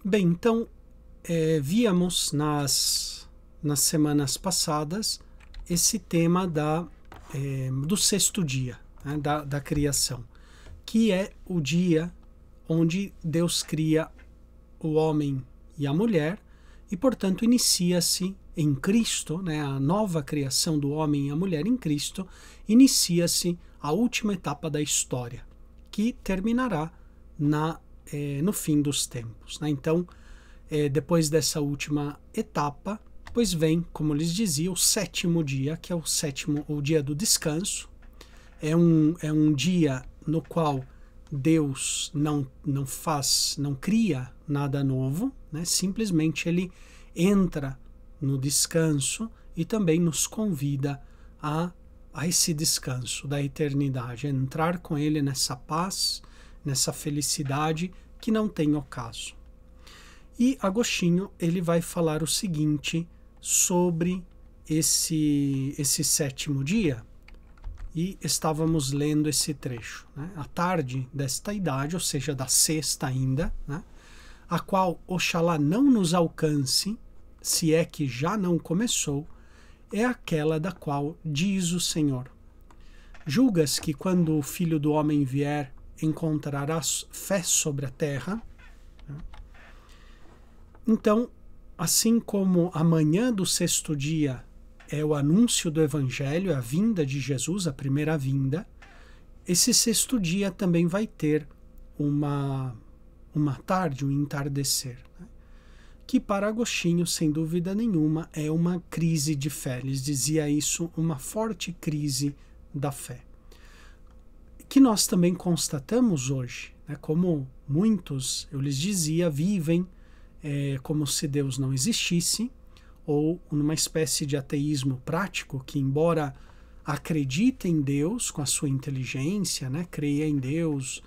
Bem, então, víamos nas semanas passadas esse tema do sexto dia, né, da criação, que é o dia onde Deus cria o homem e a mulher e, portanto, inicia-se em Cristo, né, a nova criação do homem e a mulher em Cristo, inicia-se a última etapa da história, que terminará no fim dos tempos, né? Então, depois dessa última etapa, pois vem, como lhes dizia, o sétimo dia, que é o dia do descanso. É um dia no qual Deus não cria nada novo, né? Simplesmente ele entra no descanso e também nos convida a esse descanso da eternidade, a entrar com ele nessa paz, nessa felicidade que não tem ocaso. E Agostinho ele vai falar o seguinte sobre esse sétimo dia, e estávamos lendo esse trecho, né? A tarde desta idade, ou seja, da sexta ainda, né? A qual oxalá não nos alcance, se é que já não começou, é aquela da qual diz o Senhor: julgas que quando o Filho do Homem vier, encontrarás fé sobre a terra? Então, assim como a manhã do sexto dia é o anúncio do Evangelho, a vinda de Jesus, a primeira vinda, esse sexto dia também vai ter uma tarde, um entardecer, né? Que para Agostinho, sem dúvida nenhuma, é uma crise de fé. Eles dizia isso, uma forte crise da fé, que nós também constatamos hoje, né? Como muitos, eu lhes dizia, vivem como se Deus não existisse, ou numa espécie de ateísmo prático, que embora acredita em Deus com a sua inteligência, né? Creia em Deus,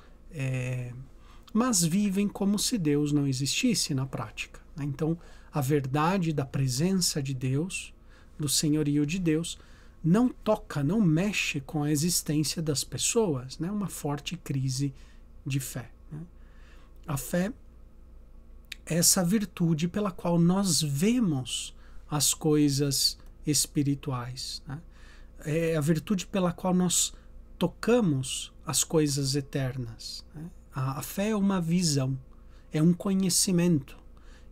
mas vivem como se Deus não existisse na prática, né? Então, a verdade da presença de Deus, do senhorio de Deus, não toca, não mexe com a existência das pessoas, né? Uma forte crise de fé, né? A fé é essa virtude pela qual nós vemos as coisas espirituais, né? É a virtude pela qual nós tocamos as coisas eternas, né? A fé é uma visão, é um conhecimento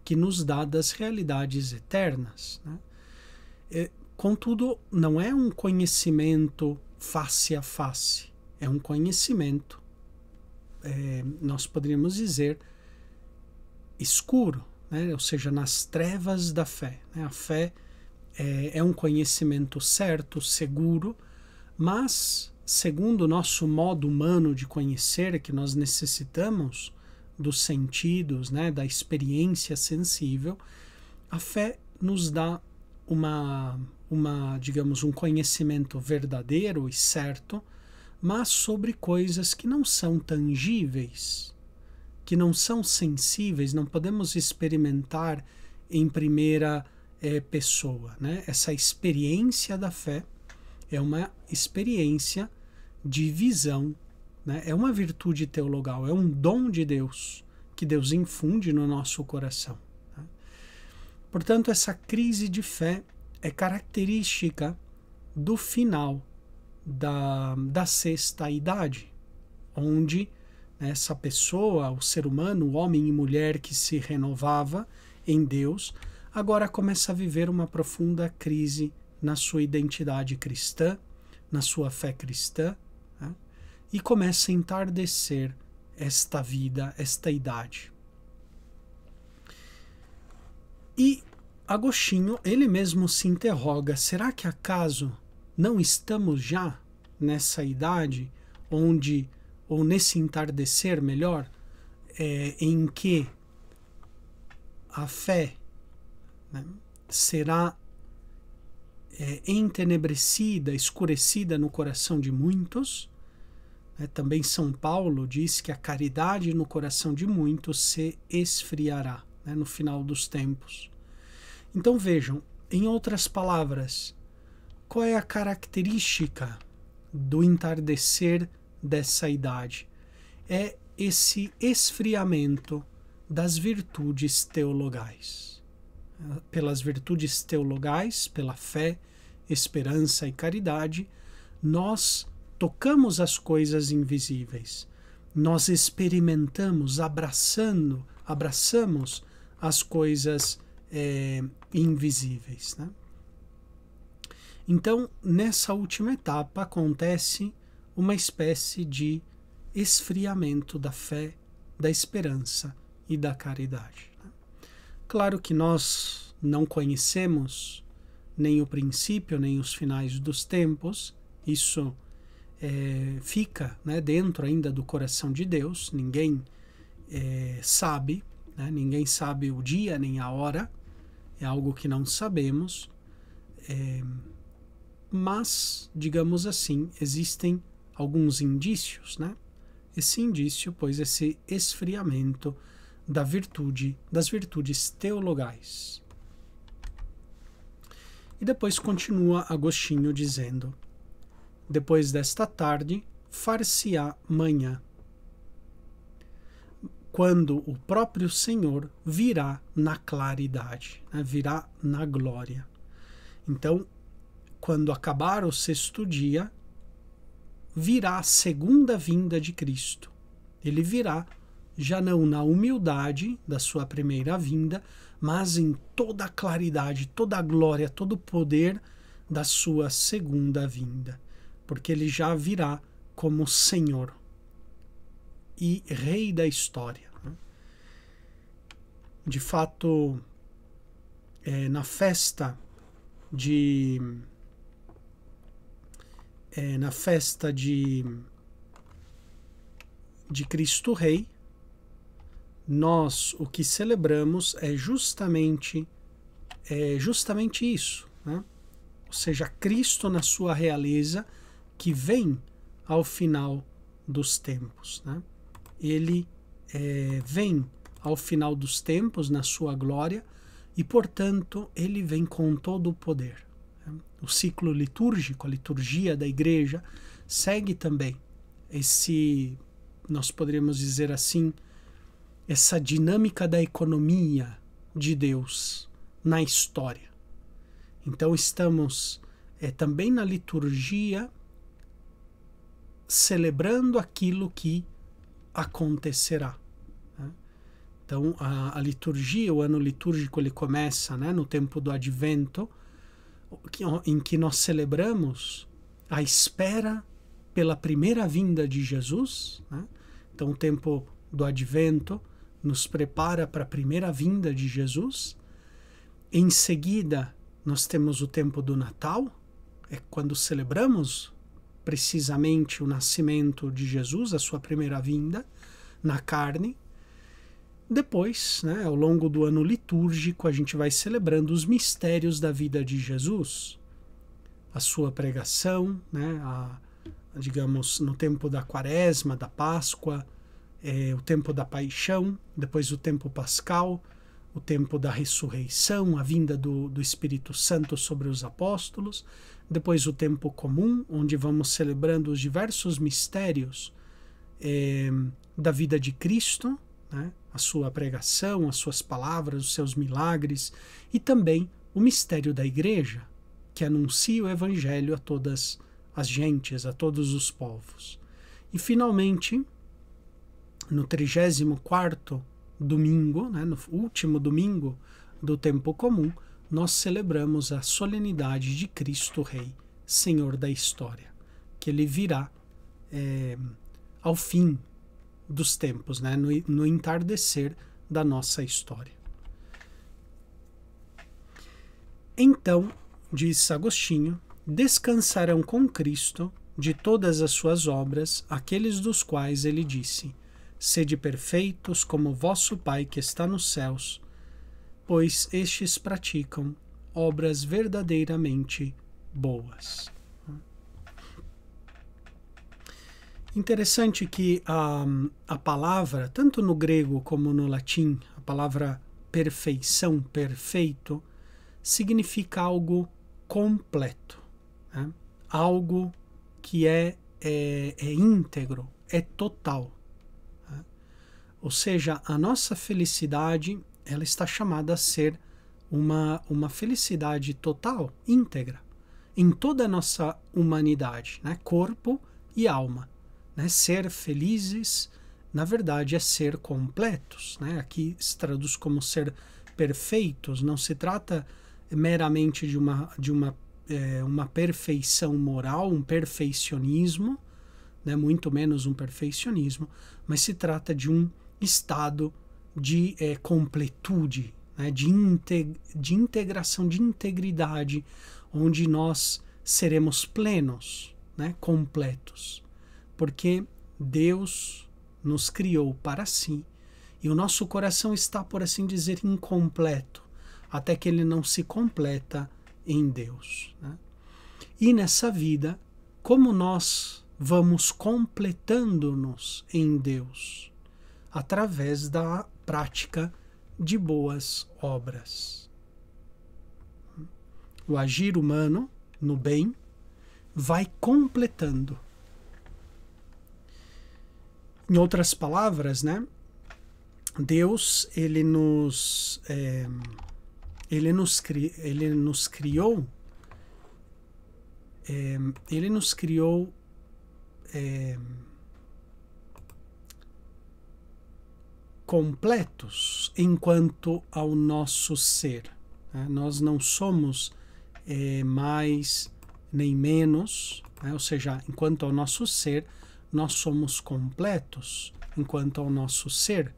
que nos dá das realidades eternas, né? Contudo, não é um conhecimento face a face, é um conhecimento, nós poderíamos dizer, escuro, né? Ou seja, nas trevas da fé, né? A fé é um conhecimento certo, seguro, mas, segundo o nosso modo humano de conhecer, que nós necessitamos dos sentidos, né? Da experiência sensível, a fé nos dá digamos, um conhecimento verdadeiro e certo, mas sobre coisas que não são tangíveis, que não são sensíveis, não podemos experimentar em primeira pessoa, né? Essa experiência da fé é uma experiência de visão, né? É uma virtude teologal, é um dom de Deus, que Deus infunde no nosso coração, né? Portanto, essa crise de fé é característica do final da sexta idade, onde essa pessoa, o ser humano, o homem e mulher que se renovava em Deus, agora começa a viver uma profunda crise na sua identidade cristã, na sua fé cristã, né? E começa a entardecer esta vida, esta idade. E Agostinho, ele mesmo se interroga, será que acaso não estamos já nessa idade onde, ou nesse entardecer melhor, em que a fé, né, será entenebrecida, escurecida no coração de muitos? Também São Paulo diz que a caridade no coração de muitos se esfriará, né, no final dos tempos. Então vejam, em outras palavras, qual é a característica do entardecer dessa idade? É esse esfriamento das virtudes teologais. Pelas virtudes teologais, pela fé, esperança e caridade, nós tocamos as coisas invisíveis. Nós experimentamos, abraçamos as coisas invisíveis, né? Então, nessa última etapa, acontece uma espécie de esfriamento da fé, da esperança e da caridade. Claro que nós não conhecemos nem o princípio, nem os finais dos tempos, isso fica, né, dentro ainda do coração de Deus, ninguém sabe, né, ninguém sabe o dia nem a hora, é algo que não sabemos, mas, digamos assim, existem alguns indícios, né? Esse indício, pois, esse esfriamento da virtude, das virtudes teologais. E depois continua Agostinho dizendo: depois desta tarde, far-se-á manhã, quando o próprio Senhor virá na claridade, né? Virá na glória. Então, quando acabar o sexto dia, virá a segunda vinda de Cristo. Ele virá já não na humildade da sua primeira vinda, mas em toda a claridade, toda a glória, todo o poder da sua segunda vinda, porque ele já virá como Senhor e Rei da história. De fato, na festa de Cristo Rei, nós o que celebramos é justamente isso, né? Ou seja, Cristo na sua realeza que vem ao final dos tempos, né? Ele vem ao final dos tempos na sua glória e, portanto, ele vem com todo o poder. O ciclo litúrgico, a liturgia da igreja, segue também nós poderíamos dizer assim, essa dinâmica da economia de Deus na história. Então estamos também na liturgia celebrando aquilo que acontecerá. Né? Então a liturgia, o ano litúrgico, ele começa, né, no tempo do Advento, em que nós celebramos a espera pela primeira vinda de Jesus, né? Então o tempo do Advento nos prepara para a primeira vinda de Jesus. Em seguida nós temos o tempo do Natal, é quando celebramos precisamente o nascimento de Jesus, a sua primeira vinda na carne. Depois, né, ao longo do ano litúrgico, a gente vai celebrando os mistérios da vida de Jesus, a sua pregação, né, digamos, no tempo da Quaresma, da Páscoa, o tempo da Paixão, depois o tempo pascal, o tempo da ressurreição, a vinda do Espírito Santo sobre os apóstolos, depois o tempo comum, onde vamos celebrando os diversos mistérios da vida de Cristo, né? A sua pregação, as suas palavras, os seus milagres, e também o mistério da igreja, que anuncia o evangelho a todas as gentes, a todos os povos. E finalmente, no 34º domingo, né, no último domingo do tempo comum, nós celebramos a solenidade de Cristo Rei, Senhor da história, que ele virá ao fim dos tempos, né? No entardecer da nossa história. Então, diz Agostinho, descansarão com Cristo de todas as suas obras aqueles dos quais ele disse: sede perfeitos como vosso Pai que está nos céus, pois estes praticam obras verdadeiramente boas. Interessante que a palavra, tanto no grego como no latim, a palavra perfeição, perfeito, significa algo completo, né? Algo que é íntegro, é total. Né? Ou seja, a nossa felicidade, ela está chamada a ser uma felicidade total, íntegra, em toda a nossa humanidade, né? Corpo e alma. Né? Ser felizes, na verdade, é ser completos. Né? Aqui se traduz como ser perfeitos, não se trata meramente de uma perfeição moral, um perfeccionismo, né? Muito menos um perfeccionismo, mas se trata de um estado de completude, né? de integração, de integridade, onde nós seremos plenos, né? Completos. Porque Deus nos criou para si e o nosso coração está, por assim dizer, incompleto, até que ele não se completa em Deus. Né? E nessa vida, como nós vamos completando-nos em Deus? Através da prática de boas obras. O agir humano no bem vai completando. Em outras palavras, né? Deus ele nos criou completos enquanto ao nosso ser. Né? Nós não somos mais nem menos, né? Ou seja, enquanto ao nosso ser, nós somos completos enquanto ao nosso ser.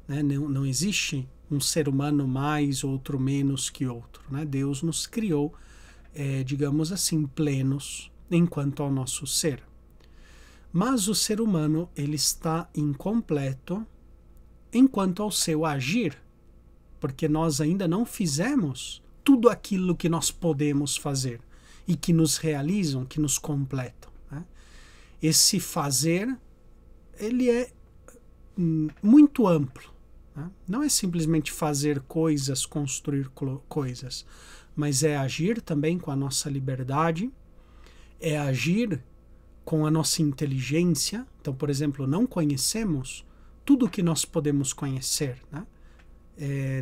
Né? Não existe um ser humano mais, outro menos que outro. Né? Deus nos criou, digamos assim, plenos enquanto ao nosso ser. Mas o ser humano ele está incompleto enquanto ao seu agir, porque nós ainda não fizemos tudo aquilo que nós podemos fazer e que nos realizam, que nos completam. Né? Esse fazer, ele é muito amplo. Né? Não é simplesmente fazer coisas, construir coisas, mas é agir também com a nossa liberdade, é agir com a nossa inteligência. Então, por exemplo, não conhecemos tudo o que nós podemos conhecer. Né?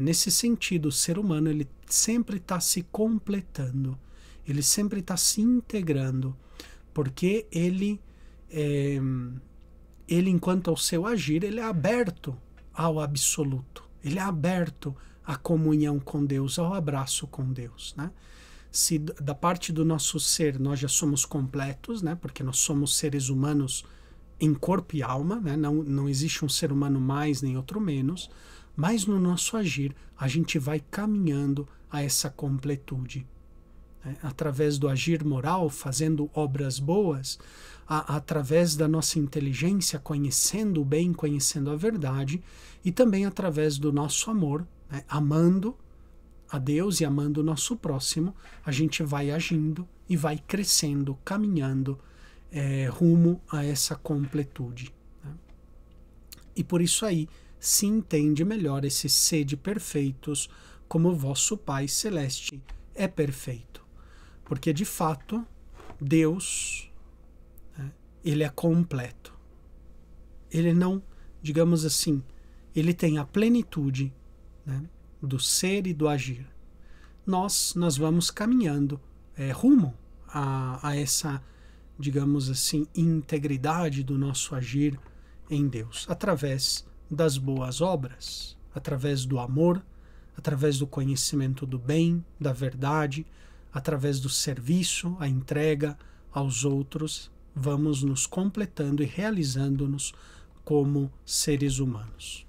Nesse sentido, o ser humano ele sempre está se completando, ele sempre está se integrando, porque ele, enquanto ao seu agir, ele é aberto ao absoluto, ele é aberto à comunhão com Deus, ao abraço com Deus. Né? Se da parte do nosso ser nós já somos completos, né? Porque nós somos seres humanos em corpo e alma, né? Não existe um ser humano mais nem outro menos, mas no nosso agir a gente vai caminhando a essa completude. Né? Através do agir moral, fazendo obras boas, através da nossa inteligência, conhecendo o bem, conhecendo a verdade, e também através do nosso amor, né? Amando a Deus e amando o nosso próximo, a gente vai agindo e vai crescendo, caminhando rumo a essa completude. Né? E por isso aí se entende melhor esse sede perfeitos, como vosso Pai Celeste é perfeito. Porque de fato, Deus, né, ele é completo. Ele não, digamos assim, ele tem a plenitude, né, do ser e do agir. Nós vamos caminhando rumo a essa, digamos assim, integridade do nosso agir em Deus, através das boas obras, através do amor, através do conhecimento do bem, da verdade, através do serviço, a entrega aos outros, vamos nos completando e realizando-nos como seres humanos.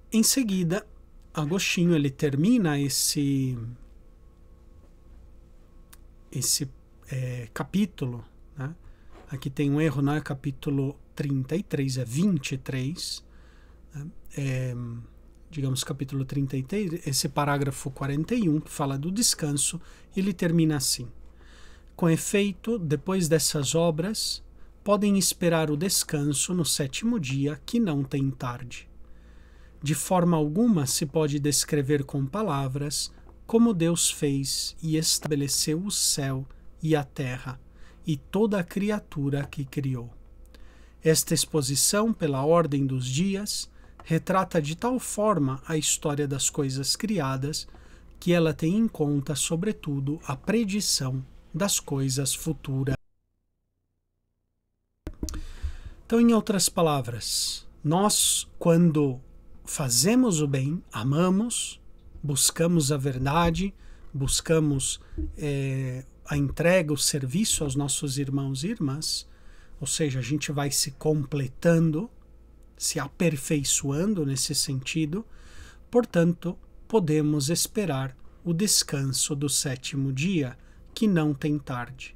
Em seguida, Agostinho ele termina esse capítulo, né? Aqui tem um erro, não é capítulo 33, é 23, né? Digamos capítulo 33, esse parágrafo 41, que fala do descanso, ele termina assim: com efeito, depois dessas obras, podem esperar o descanso no 7º dia, que não tem tarde. De forma alguma se pode descrever com palavras como Deus fez e estabeleceu o céu e a terra, e toda a criatura que criou. Esta exposição, pela ordem dos dias, retrata de tal forma a história das coisas criadas que ela tem em conta, sobretudo, a predição das coisas futuras. Então, em outras palavras, nós, quando fazemos o bem, amamos, buscamos a verdade, buscamos a entrega, o serviço aos nossos irmãos e irmãs, ou seja, a gente vai se completando, se aperfeiçoando nesse sentido, portanto, podemos esperar o descanso do sétimo dia, que não tem tarde.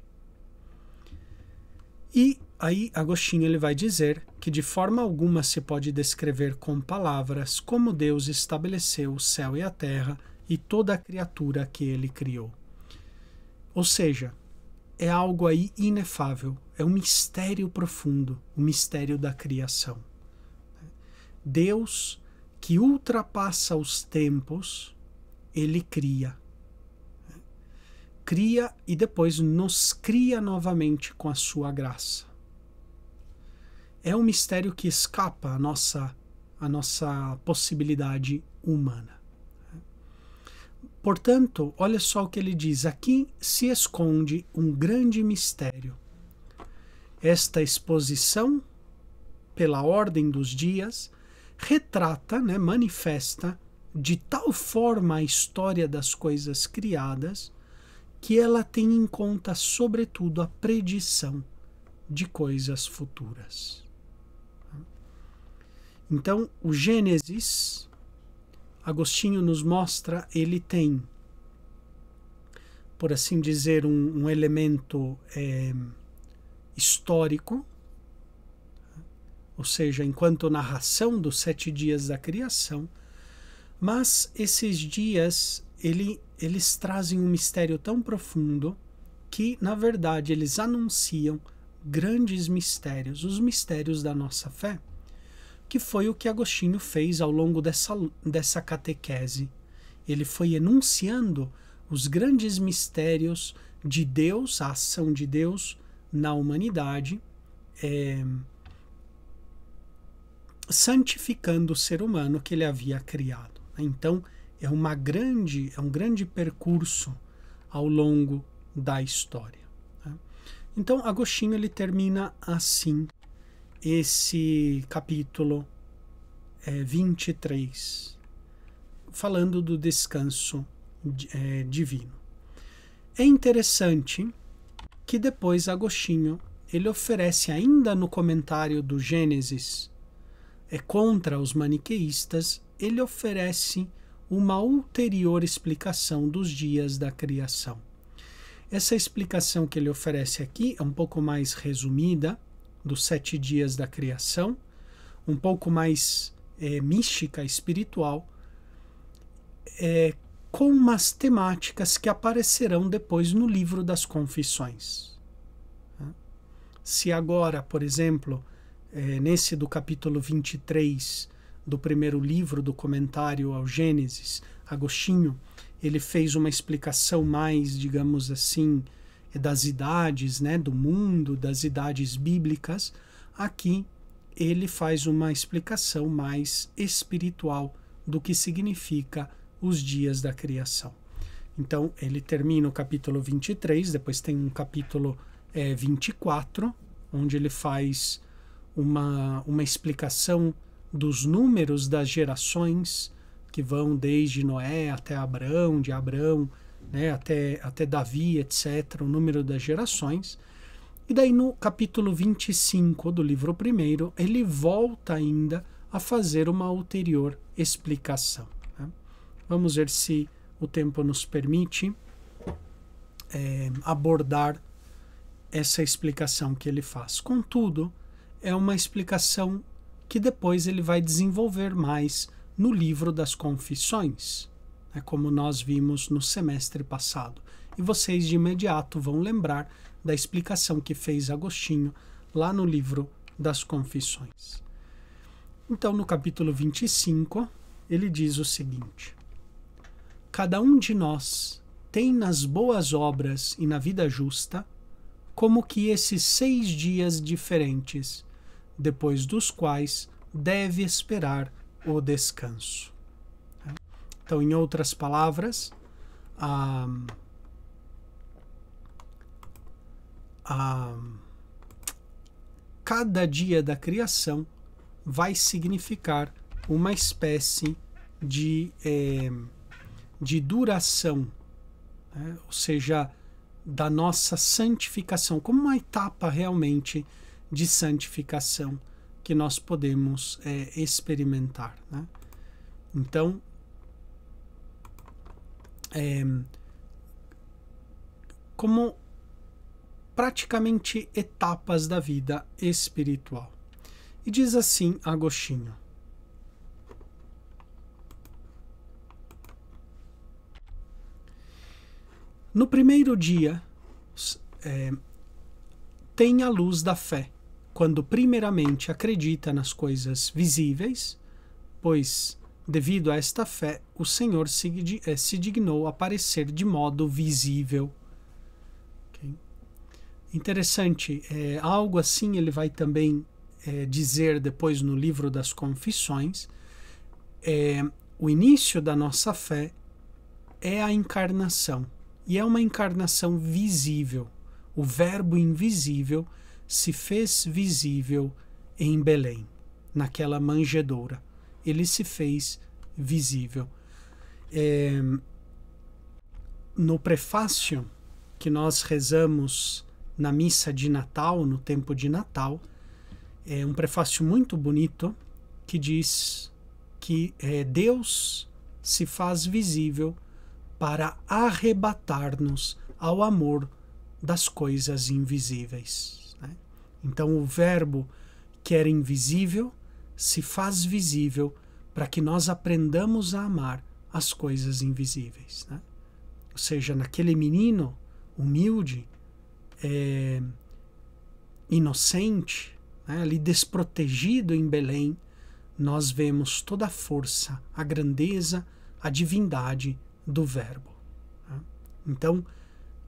E aí Agostinho ele vai dizer que de forma alguma se pode descrever com palavras como Deus estabeleceu o céu e a terra e toda a criatura que ele criou. Ou seja, é algo aí inefável, é um mistério profundo, o mistério da criação. Deus, que ultrapassa os tempos, ele cria. Cria e depois nos cria novamente com a sua graça. É um mistério que escapa à nossa possibilidade humana. Portanto, olha só o que ele diz. Aqui se esconde um grande mistério. Esta exposição, pela ordem dos dias, retrata, manifesta de tal forma a história das coisas criadas que ela tem em conta, sobretudo, a predição de coisas futuras. Então, o Gênesis, Agostinho nos mostra, ele tem, por assim dizer, um elemento histórico, ou seja, enquanto narração dos 7 dias da criação, mas esses dias eles trazem um mistério tão profundo que, na verdade, eles anunciam grandes mistérios, os mistérios da nossa fé, que foi o que Agostinho fez ao longo dessa catequese. Ele foi enunciando os grandes mistérios de Deus, a ação de Deus na humanidade, santificando o ser humano que ele havia criado. Então, é um grande percurso ao longo da história. Então, Agostinho ele termina assim esse capítulo 23, falando do descanso divino. É interessante que depois Agostinho ele oferece ainda no comentário do Gênesis contra os maniqueístas, ele oferece uma ulterior explicação dos dias da criação. Essa explicação que ele oferece aqui é um pouco mais resumida, dos 7 dias da criação, um pouco mais mística, espiritual, com umas temáticas que aparecerão depois no livro das Confissões. Se agora, por exemplo, nesse do capítulo 23 do primeiro livro do comentário ao Gênesis, Agostinho, ele fez uma explicação mais, digamos assim, das idades, do mundo, das idades bíblicas. Aqui ele faz uma explicação mais espiritual do que significa os dias da criação. Então, ele termina o capítulo 23, depois tem um capítulo 24, onde ele faz uma explicação dos números das gerações, que vão desde Noé até Abrão, de Abrão, até Davi, etc., o número das gerações. E daí no capítulo 25 do livro 1, ele volta ainda a fazer uma ulterior explicação. Vamos ver se o tempo nos permite abordar essa explicação que ele faz. Contudo, é uma explicação que depois ele vai desenvolver mais no livro das Confissões, como nós vimos no semestre passado. E vocês de imediato vão lembrar da explicação que fez Agostinho lá no livro das Confissões. Então, no capítulo 25, ele diz o seguinte: cada um de nós tem nas boas obras e na vida justa, como que esses 6 dias diferentes, depois dos quais deve esperar o descanso. Então, em outras palavras, cada dia da criação vai significar uma espécie de duração, né? Ou seja, da nossa santificação, como uma etapa realmente de santificação que nós podemos experimentar, né? Então, como praticamente etapas da vida espiritual. E diz assim Agostinho: no primeiro dia tem a luz da fé, quando primeiramente acredita nas coisas visíveis, pois, devido a esta fé, o Senhor se dignou aparecer de modo visível. Okay? Interessante, algo assim ele vai também dizer depois no livro das Confissões. O início da nossa fé é a encarnação, e é uma encarnação visível. O Verbo invisível se fez visível em Belém, naquela manjedoura. Ele se fez visível. No prefácio que nós rezamos na missa de Natal, no tempo de Natal, é um prefácio muito bonito que diz que Deus se faz visível para arrebatar-nos ao amor das coisas invisíveis, né? Então o Verbo, que era invisível, se faz visível para que nós aprendamos a amar as coisas invisíveis, né? Ou seja, naquele menino humilde, inocente, né, ali desprotegido em Belém, nós vemos toda a força, a grandeza, a divindade do Verbo. Né? Então,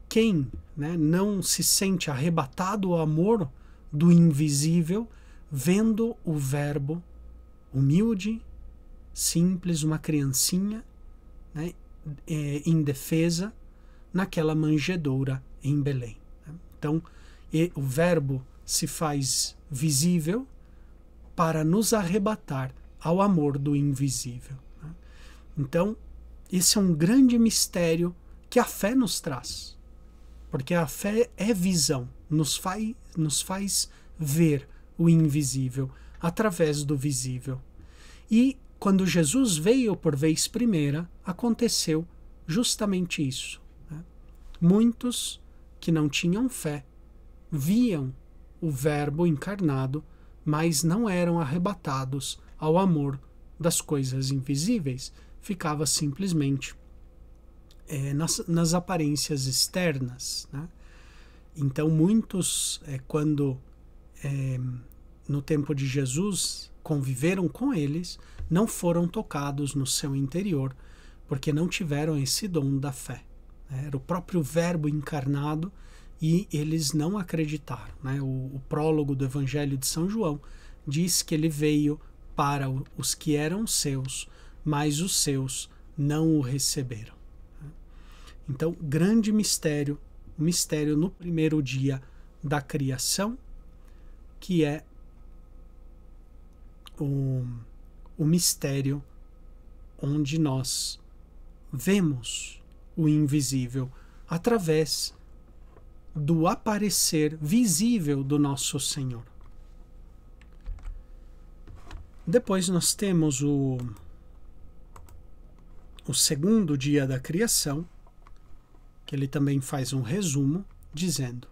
quem, né, não se sente arrebatado ao amor do invisível, vendo o Verbo humilde, simples, uma criancinha, né, indefesa, naquela manjedoura em Belém. Né? Então, o Verbo se faz visível para nos arrebatar ao amor do invisível. Né? Então, esse é um grande mistério que a fé nos traz. Porque a fé é visão, nos faz ver o invisível através do visível. E quando Jesus veio por vez primeira, aconteceu justamente isso. Né? Muitos que não tinham fé viam o Verbo encarnado, mas não eram arrebatados ao amor das coisas invisíveis. Ficava simplesmente nas aparências externas. Né? Então muitos, quando no tempo de Jesus conviveram com eles, não foram tocados no seu interior, porque não tiveram esse dom da fé. Né? Era o próprio Verbo encarnado e eles não acreditaram. Né? O prólogo do Evangelho de São João diz que ele veio para os que eram seus, mas os seus não o receberam. Então, grande mistério, o mistério no primeiro dia da criação, que é o mistério onde nós vemos o invisível através do aparecer visível do nosso Senhor. Depois nós temos o segundo dia da criação, que ele também faz um resumo, dizendo: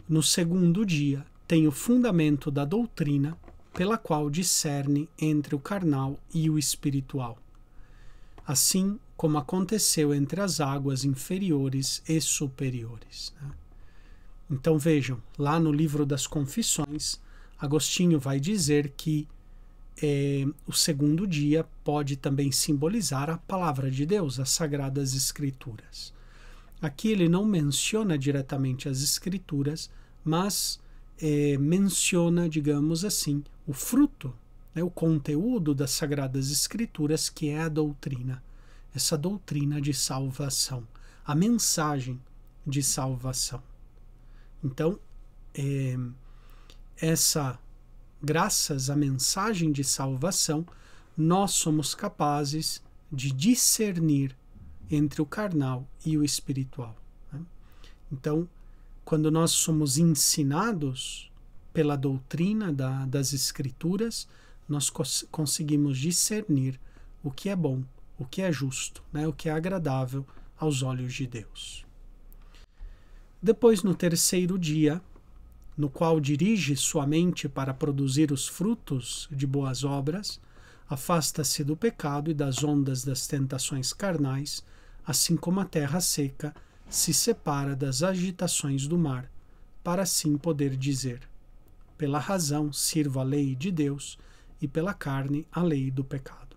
no segundo dia tem o fundamento da doutrina pela qual discerne entre o carnal e o espiritual, assim como aconteceu entre as águas inferiores e superiores. Né? Então vejam, lá no livro das Confissões, Agostinho vai dizer que o segundo dia pode também simbolizar a palavra de Deus, as Sagradas Escrituras. Aqui ele não menciona diretamente as Escrituras, mas menciona, digamos assim, o fruto, né, o conteúdo das Sagradas Escrituras, que é a doutrina, essa doutrina de salvação, a mensagem de salvação. Então, graças à mensagem de salvação, nós somos capazes de discernir entre o carnal e o espiritual, né? Então, quando nós somos ensinados pela doutrina das Escrituras, nós conseguimos discernir o que é bom, o que é justo, né? O que é agradável aos olhos de Deus. Depois, no terceiro dia, no qual dirige sua mente para produzir os frutos de boas obras, afasta-se do pecado e das ondas das tentações carnais, assim como a terra seca se separa das agitações do mar, para assim poder dizer: pela razão sirvo a lei de Deus e pela carne a lei do pecado.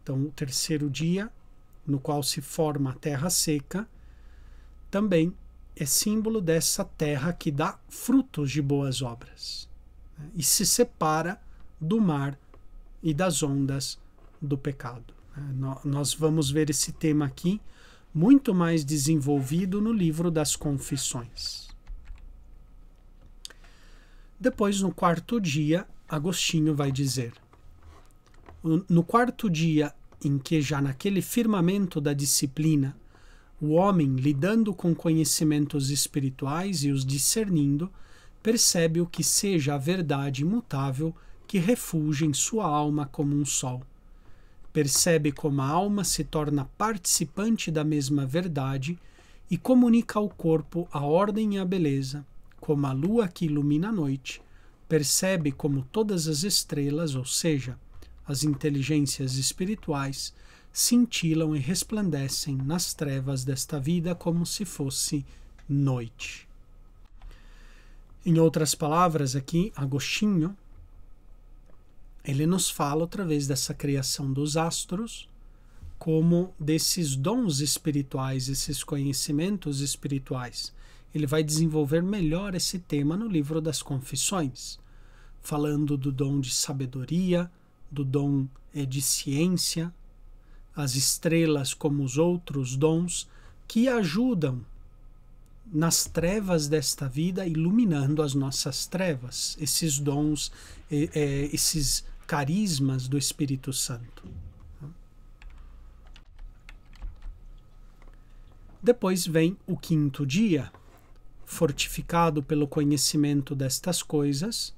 Então, o terceiro dia, no qual se forma a terra seca, também é símbolo dessa terra que dá frutos de boas obras, né? E se separa do mar e das ondas do pecado. Nós vamos ver esse tema aqui muito mais desenvolvido no livro das Confissões. Depois, no quarto dia, Agostinho vai dizer: no quarto dia em que já naquele firmamento da disciplina o homem, lidando com conhecimentos espirituais e os discernindo, percebe o que seja a verdade imutável que refulge em sua alma como um sol. Percebe como a alma se torna participante da mesma verdade e comunica ao corpo a ordem e a beleza, como a lua que ilumina a noite. Percebe como todas as estrelas, ou seja, as inteligências espirituais, cintilam e resplandecem nas trevas desta vida como se fosse noite. Em outras palavras, aqui, Agostinho, ele nos fala outra vez dessa criação dos astros, como desses dons espirituais, esses conhecimentos espirituais. Ele vai desenvolver melhor esse tema no livro das Confissões, falando do dom de sabedoria, do dom de ciência, as estrelas como os outros dons que ajudam nas trevas desta vida, iluminando as nossas trevas, esses dons, esses carismas do Espírito Santo. Depois vem o quinto dia, fortificado pelo conhecimento destas coisas.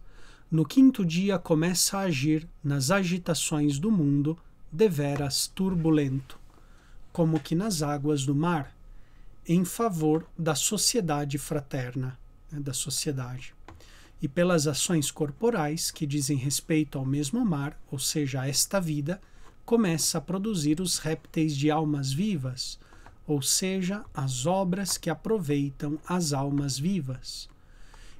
No quinto dia começa a agir nas agitações do mundo, deveras turbulento, como que nas águas do mar, em favor da sociedade fraterna, da sociedade. E pelas ações corporais que dizem respeito ao mesmo mar, ou seja, a esta vida, começa a produzir os répteis de almas vivas, ou seja, as obras que aproveitam as almas vivas.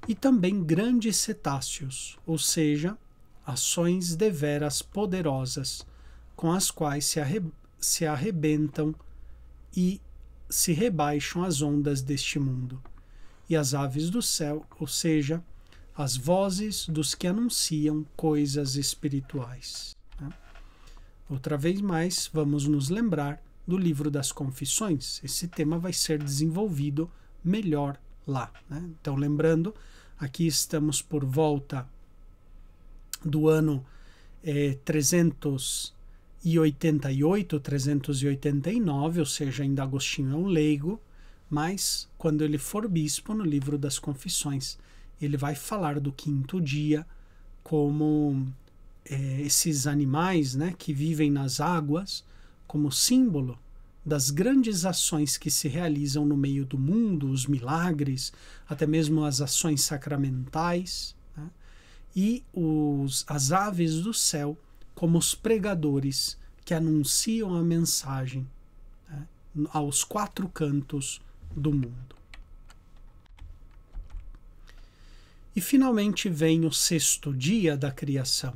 E também grandes cetáceos, ou seja, ações deveras poderosas, com as quais se arrebentam e se rebaixam as ondas deste mundo. E as aves do céu, ou seja, as vozes dos que anunciam coisas espirituais. Outra vez mais, vamos nos lembrar do livro das Confissões. Esse tema vai ser desenvolvido melhor lá, né? Então, lembrando, aqui estamos por volta do ano 388, 389, ou seja, ainda Agostinho é um leigo, mas quando ele for bispo, no livro das Confissões, ele vai falar do quinto dia como esses animais, né, que vivem nas águas, como símbolo das grandes ações que se realizam no meio do mundo, os milagres, até mesmo as ações sacramentais, né, e as aves do céu como os pregadores que anunciam a mensagem, né, aos quatro cantos do mundo. E finalmente vem o sexto dia da criação.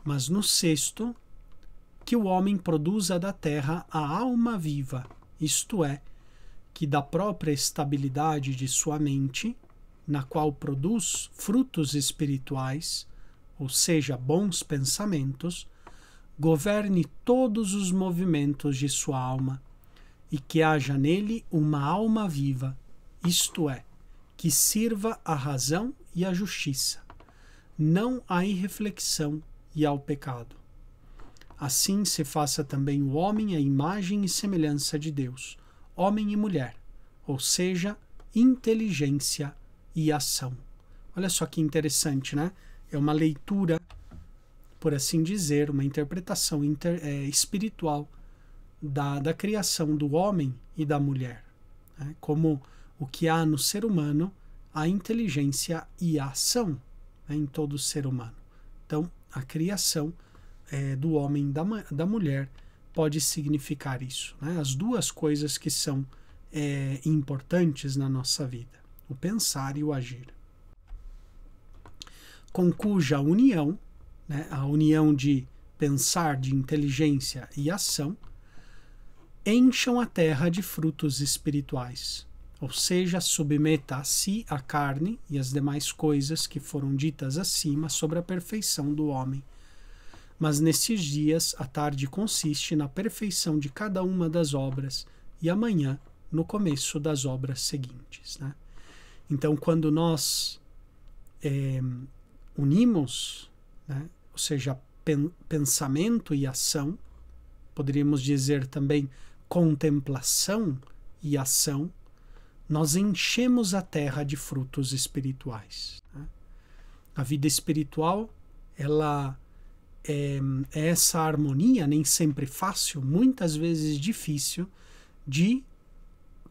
mas no sexto, que o homem produza da terra a alma viva, isto é, que da própria estabilidade de sua mente, na qual produz frutos espirituais, ou seja, bons pensamentos, governe todos os movimentos de sua alma, e que haja nele uma alma viva, isto é, que sirva à razão e à justiça, não à irreflexão e ao pecado. Assim se faça também o homem à imagem e semelhança de Deus, homem e mulher, ou seja, inteligência e ação. Olha só que interessante, né? É uma leitura, por assim dizer, uma interpretação espiritual da criação do homem e da mulher, né? Como o que há no ser humano, a inteligência e a ação, né, em todo ser humano. Então, a criação do homem e da mulher pode significar isso, né? As duas coisas que são importantes na nossa vida, o pensar e o agir, com cuja união, né, a união de pensar, de inteligência e ação, encham a terra de frutos espirituais, ou seja, submeta a si a carne e as demais coisas que foram ditas acima sobre a perfeição do homem. Mas nesses dias a tarde consiste na perfeição de cada uma das obras e amanhã no começo das obras seguintes, né? Então, quando nós unimos, né, ou seja, pensamento e ação, poderíamos dizer também contemplação e ação, nós enchemos a terra de frutos espirituais, né? A vida espiritual, ela é essa harmonia, nem sempre fácil, muitas vezes difícil, de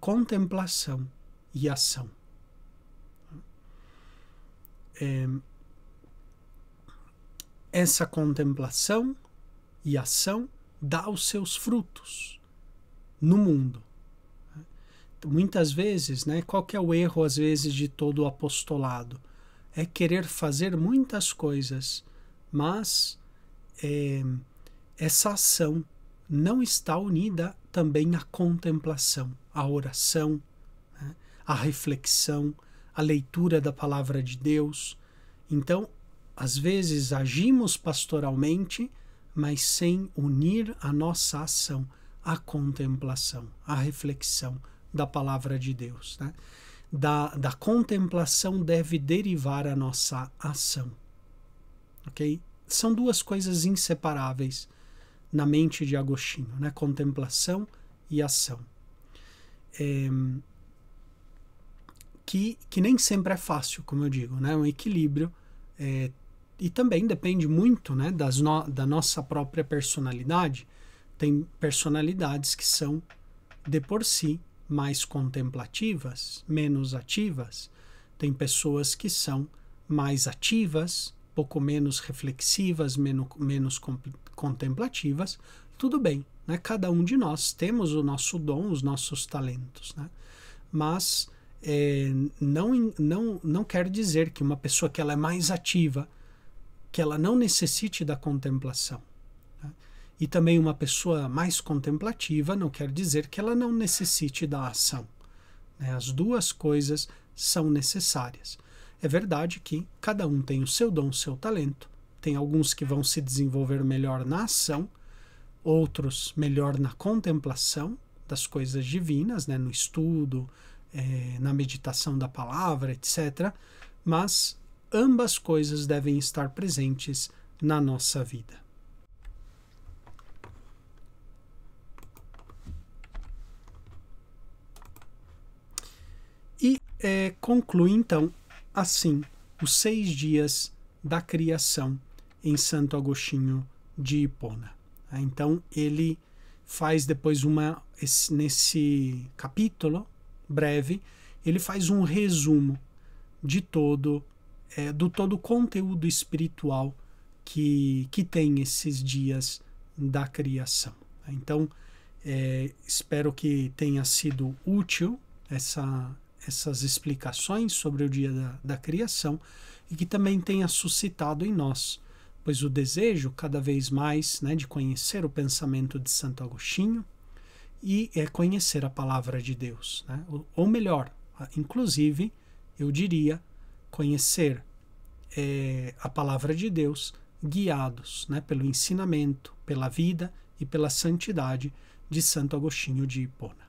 contemplação e ação. Essa contemplação e ação dá os seus frutos no mundo. Muitas vezes, né, qual que é o erro, às vezes, de todo o apostolado? É querer fazer muitas coisas, mas essa ação não está unida também à contemplação, à oração, né, à reflexão, à leitura da palavra de Deus. Então, às vezes agimos pastoralmente, mas sem unir a nossa ação à contemplação, à reflexão da palavra de Deus, né? Da contemplação deve derivar a nossa ação, ok? São duas coisas inseparáveis na mente de Agostinho, né? Contemplação e ação. Que nem sempre é fácil, como eu digo, né? Um equilíbrio, e também depende muito, né, da nossa própria personalidade. Tem personalidades que são, de por si, mais contemplativas, menos ativas. Tem pessoas que são mais ativas, pouco menos reflexivas, menos contemplativas. Tudo bem, né? Cada um de nós temos o nosso dom, os nossos talentos, né? Mas não quer dizer que uma pessoa que ela é mais ativa, que ela não necessite da contemplação, né? E também uma pessoa mais contemplativa não quer dizer que ela não necessite da ação, né? As duas coisas são necessárias. É verdade que cada um tem o seu dom, o seu talento. Tem alguns que vão se desenvolver melhor na ação, outros melhor na contemplação das coisas divinas, né? No estudo, na meditação da palavra, etc. Mas ambas coisas devem estar presentes na nossa vida. E conclui então assim os 6 dias da criação em Santo Agostinho de Hipona. Então ele faz depois nesse capítulo breve, ele faz um resumo de do todo o conteúdo espiritual que tem esses dias da criação. Então, espero que tenha sido útil essas explicações sobre o dia da criação e que também tenha suscitado em nós pois o desejo cada vez mais, né, de conhecer o pensamento de Santo Agostinho e conhecer a palavra de Deus, né? Ou melhor, inclusive, eu diria, conhecer a palavra de Deus guiados, né, pelo ensinamento, pela vida e pela santidade de Santo Agostinho de Hipona.